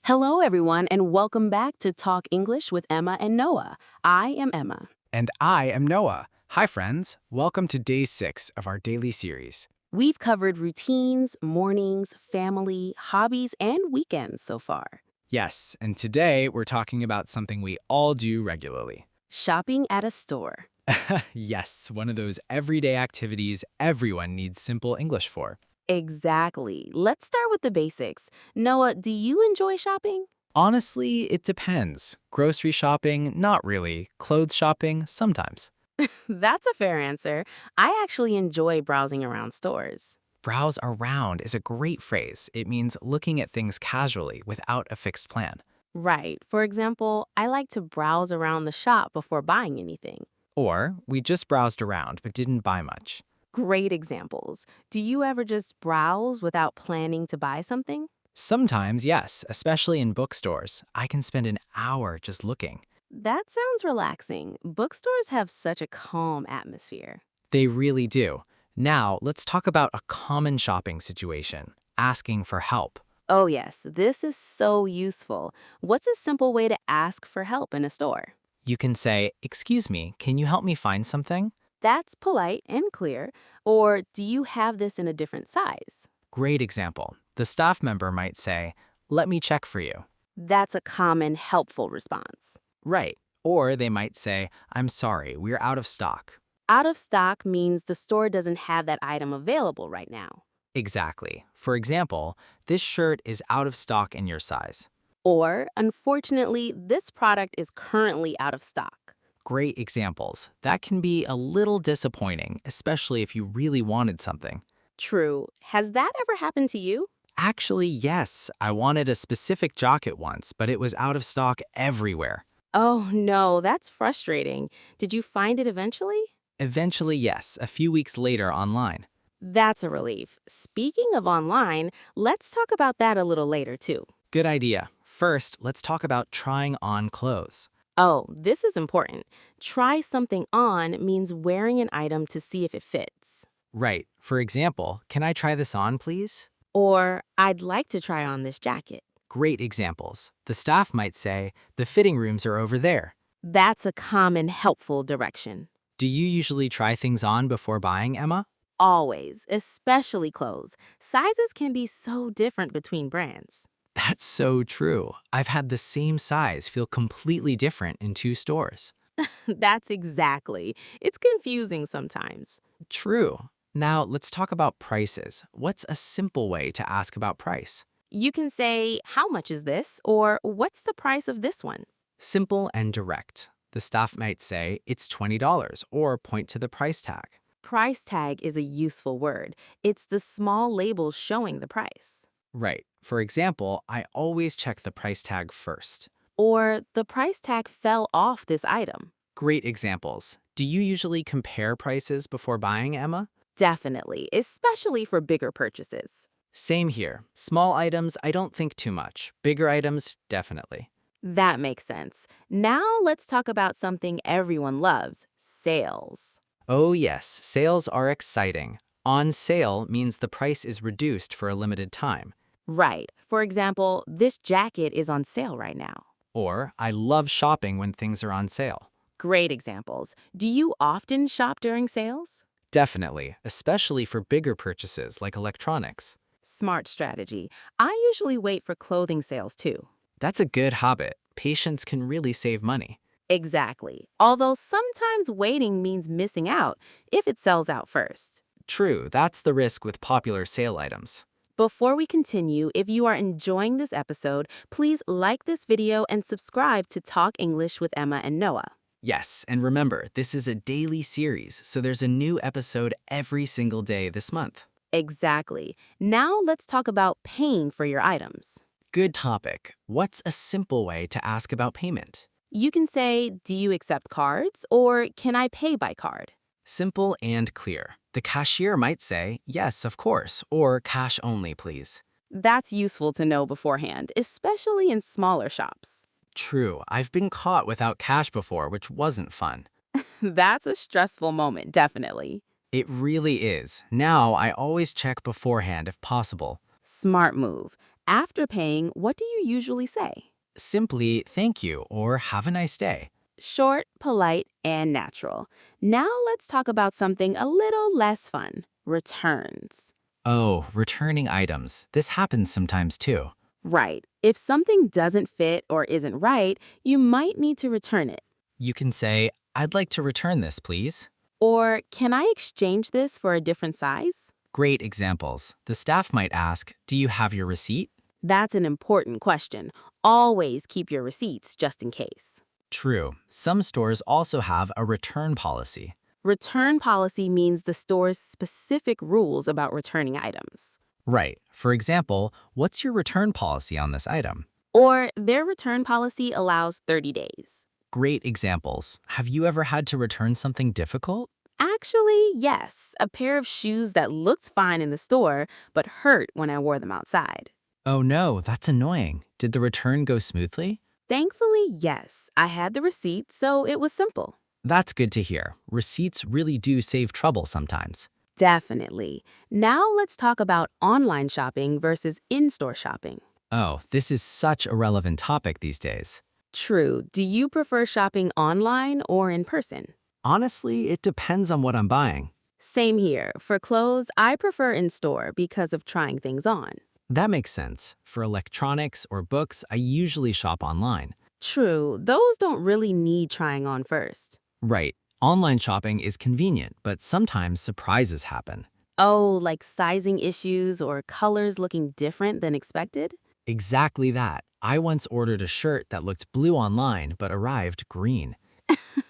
Hello, everyone, and welcome back to Talk English with Emma and Noah. I am Emma. And I am Noah. Hi, friends. Welcome to day 6 of our daily series. We've covered routines, mornings, family, hobbies, and weekends so far. Yes, and today we're talking about something we all do regularly. Shopping at a store. Yes, one of those everyday activities everyone needs simple English for. Exactly. Let's start with the basics. Noah, do you enjoy shopping? Honestly, it depends. Grocery shopping, not really. Clothes shopping, sometimes. That's a fair answer. I actually enjoy browsing around stores. Browse around is a great phrase. It means looking at things casually without a fixed plan. Right. For example, I like to browse around the shop before buying anything. Or, we just browsed around but didn't buy much. Great examples. Do you ever just browse without planning to buy something? Sometimes, yes, especially in bookstores. I can spend an hour just looking. That sounds relaxing. Bookstores have such a calm atmosphere. They really do. Now, let's talk about a common shopping situation, asking for help. Oh, yes, this is so useful. What's a simple way to ask for help in a store? You can say, "Excuse me, can you help me find something?" That's polite and clear. Or, do you have this in a different size? Great example. The staff member might say, "Let me check for you." That's a common, helpful response. Right. Or they might say, "I'm sorry, we're out of stock." Out of stock means the store doesn't have that item available right now. Exactly. For example, this shirt is out of stock in your size. Or, unfortunately, this product is currently out of stock. Great examples. That can be a little disappointing, especially if you really wanted something. True. Has that ever happened to you? Actually, yes, I wanted a specific jacket once, but it was out of stock everywhere. Oh, no, that's frustrating. Did you find it eventually? Eventually, yes, a few weeks later online. That's a relief. Speaking of online, let's talk about that a little later, too. Good idea. First, let's talk about trying on clothes. Oh, this is important. Try something on means wearing an item to see if it fits. Right. For example, "Can I try this on, please?" Or, I'd like to try on this jacket. Great examples. The staff might say, "The fitting rooms are over there." That's a common, helpful direction. Do you usually try things on before buying, Emma? Always, especially clothes. Sizes can be so different between brands. That's so true. I've had the same size feel completely different in two stores. That's exactly. It's confusing sometimes. True. Now, let's talk about prices. What's a simple way to ask about price? You can say, how much is this? Or what's the price of this one? Simple and direct. The staff might say, "It's $20, or point to the price tag. Price tag is a useful word. It's the small label showing the price. Right. For example, I always check the price tag first. Or the price tag fell off this item. Great examples. Do you usually compare prices before buying, Emma? Definitely, especially for bigger purchases. Same here. Small items, I don't think too much. Bigger items, definitely. That makes sense. Now let's talk about something everyone loves, sales. Oh yes, sales are exciting. On sale means the price is reduced for a limited time. Right. For example, this jacket is on sale right now. Or, I love shopping when things are on sale. Great examples. Do you often shop during sales? Definitely, especially for bigger purchases like electronics. Smart strategy. I usually wait for clothing sales too. That's a good habit. Patience can really save money. Exactly. Although sometimes waiting means missing out if it sells out first. True, that's the risk with popular sale items. Before we continue, if you are enjoying this episode, please like this video and subscribe to Talk English with Emma and Noah. Yes, and remember, this is a daily series, so there's a new episode every single day this month. Exactly. Now let's talk about paying for your items. Good topic. What's a simple way to ask about payment? You can say, do you accept cards or can I pay by card? Simple and clear. The cashier might say, "Yes, of course," or "Cash only, please." That's useful to know beforehand, especially in smaller shops. True, I've been caught without cash before, which wasn't fun. That's a stressful moment, definitely. It really is. Now, I always check beforehand if possible. Smart move. After paying, what do you usually say? Simply thank you or have a nice day. Short, polite, and natural. Now let's talk about something a little less fun, returns. Oh, returning items. This happens sometimes too. Right. If something doesn't fit or isn't right, you might need to return it. You can say, I'd like to return this, please. Or, can I exchange this for a different size? Great examples. The staff might ask, do you have your receipt? That's an important question. Always keep your receipts just in case. True. Some stores also have a return policy. Return policy means the store's specific rules about returning items. Right. For example, what's your return policy on this item? Or their return policy allows 30 days. Great examples. Have you ever had to return something difficult? Actually, yes, a pair of shoes that looked fine in the store but hurt when I wore them outside. Oh no, that's annoying. Did the return go smoothly? Thankfully, yes, I had the receipt, so it was simple. That's good to hear. Receipts really do save trouble sometimes. Definitely. Now let's talk about online shopping versus in-store shopping. Oh, this is such a relevant topic these days. True. Do you prefer shopping online or in person? Honestly, it depends on what I'm buying. Same here. For clothes, I prefer in-store because of trying things on. That makes sense. For electronics or books, I usually shop online. True, those don't really need trying on first. Right. Online shopping is convenient, but sometimes surprises happen. Oh, like sizing issues or colors looking different than expected? Exactly that. I once ordered a shirt that looked blue online but arrived green.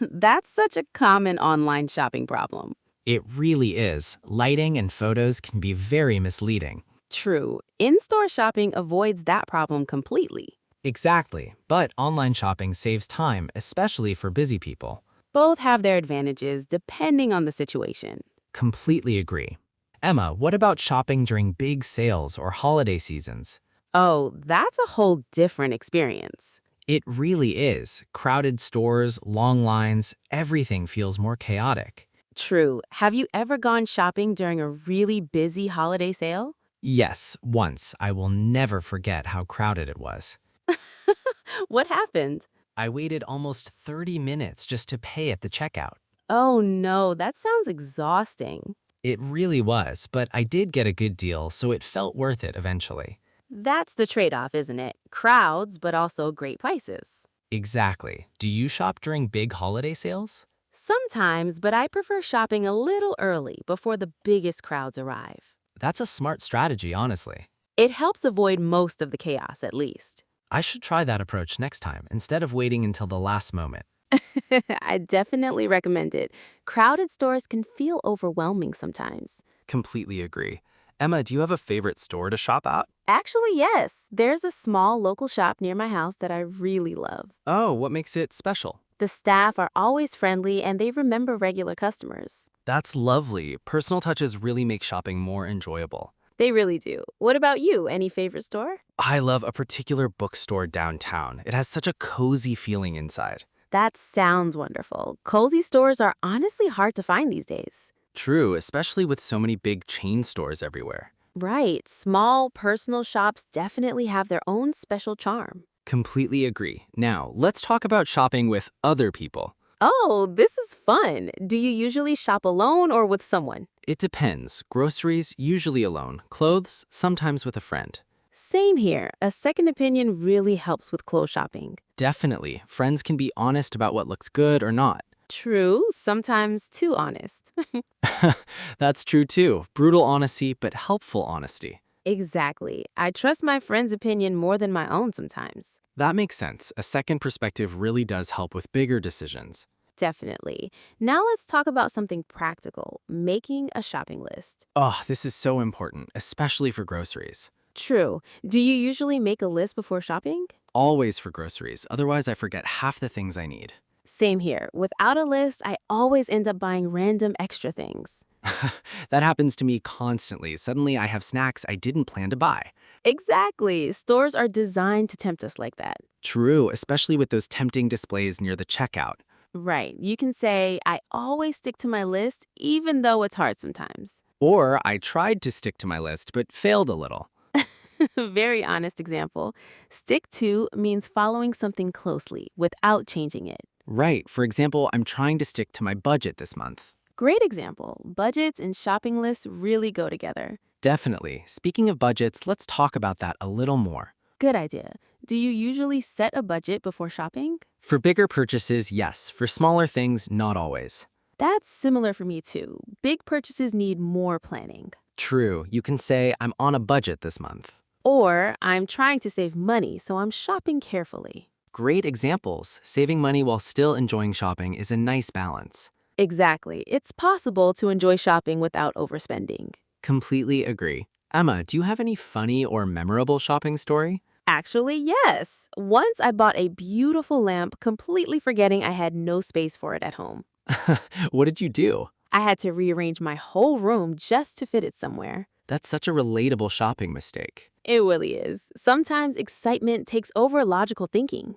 That's such a common online shopping problem. It really is. Lighting and photos can be very misleading. True, in-store shopping avoids that problem completely. Exactly. But online shopping saves time, especially for busy people. Both have their advantages depending on the situation. Completely agree. Emma, what about shopping during big sales or holiday seasons? Oh, that's a whole different experience. It really is. Crowded stores, long lines, everything feels more chaotic. True. Have you ever gone shopping during a really busy holiday sale? Yes, once. I will never forget how crowded it was. What happened? I waited almost 30 minutes just to pay at the checkout. Oh no, that sounds exhausting. It really was, but I did get a good deal, so it felt worth it eventually. That's the trade-off, isn't it? Crowds, but also great prices. Exactly. Do you shop during big holiday sales? Sometimes, but I prefer shopping a little early before the biggest crowds arrive. That's a smart strategy, honestly. It helps avoid most of the chaos, at least. I should try that approach next time instead of waiting until the last moment. I definitely recommend it. Crowded stores can feel overwhelming sometimes. Completely agree. Emma, do you have a favorite store to shop at? Actually, yes. There's a small local shop near my house that I really love. Oh, what makes it special? The staff are always friendly and they remember regular customers. That's lovely. Personal touches really make shopping more enjoyable. They really do. What about you? Any favorite store? I love a particular bookstore downtown. It has such a cozy feeling inside. That sounds wonderful. Cozy stores are honestly hard to find these days. True, especially with so many big chain stores everywhere. Right. Small, personal shops definitely have their own special charm. Completely agree. Now, let's talk about shopping with other people. Oh, this is fun. Do you usually shop alone or with someone? It depends. Groceries, usually alone. Clothes, sometimes with a friend. Same here. A second opinion really helps with clothes shopping. Definitely. Friends can be honest about what looks good or not. True, sometimes too honest. That's true too. Brutal honesty, but helpful honesty. Exactly. I trust my friend's opinion more than my own sometimes. That makes sense. A second perspective really does help with bigger decisions. Definitely. Now let's talk about something practical, making a shopping list. Oh, this is so important, especially for groceries. True. Do you usually make a list before shopping? Always for groceries, otherwise I forget half the things I need. Same here. Without a list, I always end up buying random extra things. That happens to me constantly. Suddenly I have snacks I didn't plan to buy. Exactly. Stores are designed to tempt us like that. True, especially with those tempting displays near the checkout. Right. You can say, I always stick to my list, even though it's hard sometimes. Or I tried to stick to my list but failed a little. Very honest example. Stick to means following something closely without changing it. Right. For example, I'm trying to stick to my budget this month. Great example. Budgets and shopping lists really go together. Definitely. Speaking of budgets, let's talk about that a little more. Good idea. Do you usually set a budget before shopping? For bigger purchases, yes. For smaller things, not always. That's similar for me too. Big purchases need more planning. True. You can say, I'm on a budget this month. Or I'm trying to save money, so I'm shopping carefully. Great examples. Saving money while still enjoying shopping is a nice balance. Exactly. It's possible to enjoy shopping without overspending. Completely agree. Emma, do you have any funny or memorable shopping story? Actually, yes. Once I bought a beautiful lamp, completely forgetting I had no space for it at home. What did you do? I had to rearrange my whole room just to fit it somewhere. That's such a relatable shopping mistake. It really is. Sometimes excitement takes over logical thinking.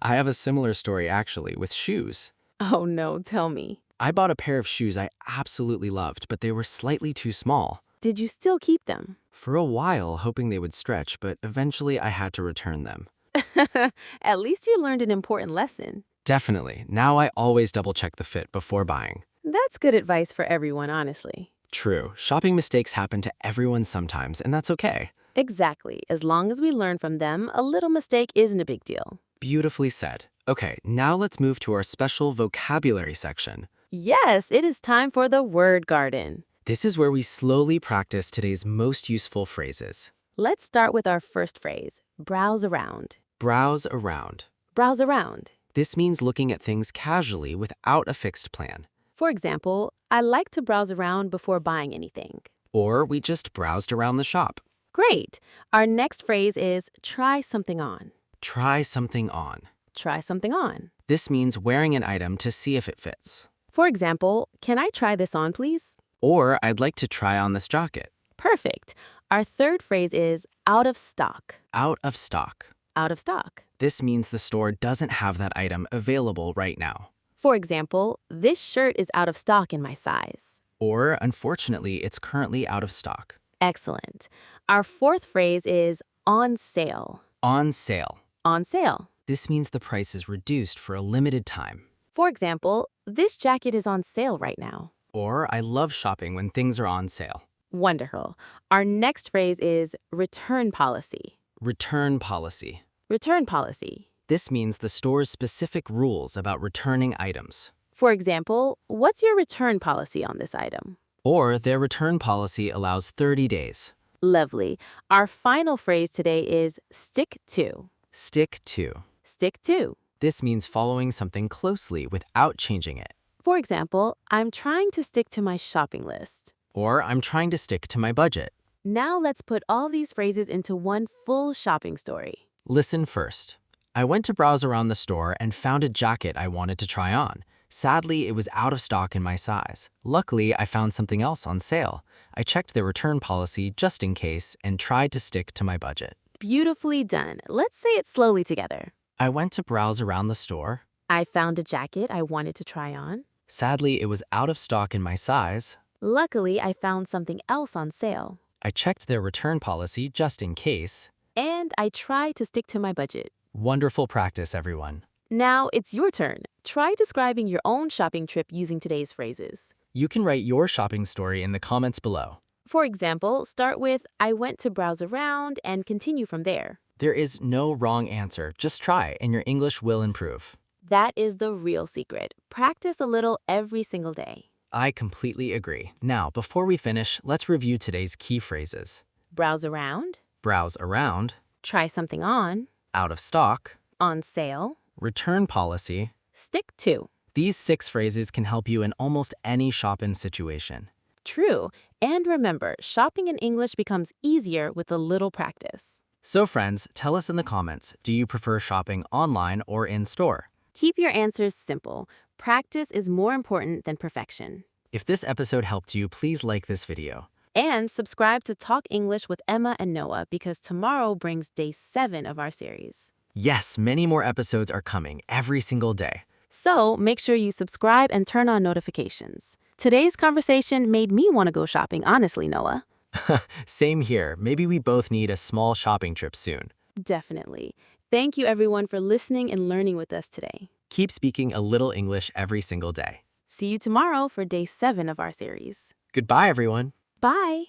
I have a similar story actually with shoes. Oh no, tell me. I bought a pair of shoes I absolutely loved, but they were slightly too small. Did you still keep them? For a while, hoping they would stretch, but eventually I had to return them. At least you learned an important lesson. Definitely. Now I always double check the fit before buying. That's good advice for everyone, honestly. True. Shopping mistakes happen to everyone sometimes, and that's okay. Exactly. As long as we learn from them, a little mistake isn't a big deal. Beautifully said. Okay, now let's move to our special vocabulary section. Yes, it is time for the word garden. This is where we slowly practice today's most useful phrases. Let's start with our first phrase, browse around. Browse around. Browse around. This means looking at things casually without a fixed plan. For example, I like to browse around before buying anything. Or we just browsed around the shop. Great. Our next phrase is try something on. Try something on. Try something on. This means wearing an item to see if it fits. For example, can I try this on, please? Or I'd like to try on this jacket. Perfect. Our third phrase is out of stock. Out of stock. Out of stock. This means the store doesn't have that item available right now. For example, this shirt is out of stock in my size. Or, unfortunately, it's currently out of stock. Excellent. Our fourth phrase is on sale. On sale. On sale. This means the price is reduced for a limited time. For example, this jacket is on sale right now. Or, I love shopping when things are on sale. Wonderful. Our next phrase is return policy. Return policy. Return policy. This means the store's specific rules about returning items. For example, what's your return policy on this item? Or their return policy allows 30 days. Lovely. Our final phrase today is stick to. Stick to. Stick to. This means following something closely without changing it. For example, I'm trying to stick to my shopping list. Or I'm trying to stick to my budget. Now let's put all these phrases into one full shopping story. Listen first. I went to browse around the store and found a jacket I wanted to try on. Sadly, it was out of stock in my size. Luckily, I found something else on sale. I checked their return policy just in case and tried to stick to my budget. Beautifully done. Let's say it slowly together. I went to browse around the store. I found a jacket I wanted to try on. Sadly, it was out of stock in my size. Luckily, I found something else on sale. I checked their return policy just in case. And I tried to stick to my budget. Wonderful practice, everyone. Now it's your turn. Try describing your own shopping trip using today's phrases. You can write your shopping story in the comments below. For example, start with, I went to browse around and continue from there. There is no wrong answer. Just try and your English will improve. That is the real secret. Practice a little every single day. I completely agree. Now, before we finish, let's review today's key phrases. Browse around. Browse around. Try something on. Out of stock. On sale. Return policy. Stick to. These 6 phrases can help you in almost any shopping situation. True. And remember, shopping in English becomes easier with a little practice. So friends, tell us in the comments, do you prefer shopping online or in store? Keep your answers simple. Practice is more important than perfection. If this episode helped you, please like this video. And subscribe to Talk English with Emma and Noah because tomorrow brings day 7 of our series. Yes, many more episodes are coming every single day. So make sure you subscribe and turn on notifications. Today's conversation made me want to go shopping, honestly, Noah. Same here. Maybe we both need a small shopping trip soon. Definitely. Thank you, everyone, for listening and learning with us today. Keep speaking a little English every single day. See you tomorrow for day 7 of our series. Goodbye, everyone. Bye.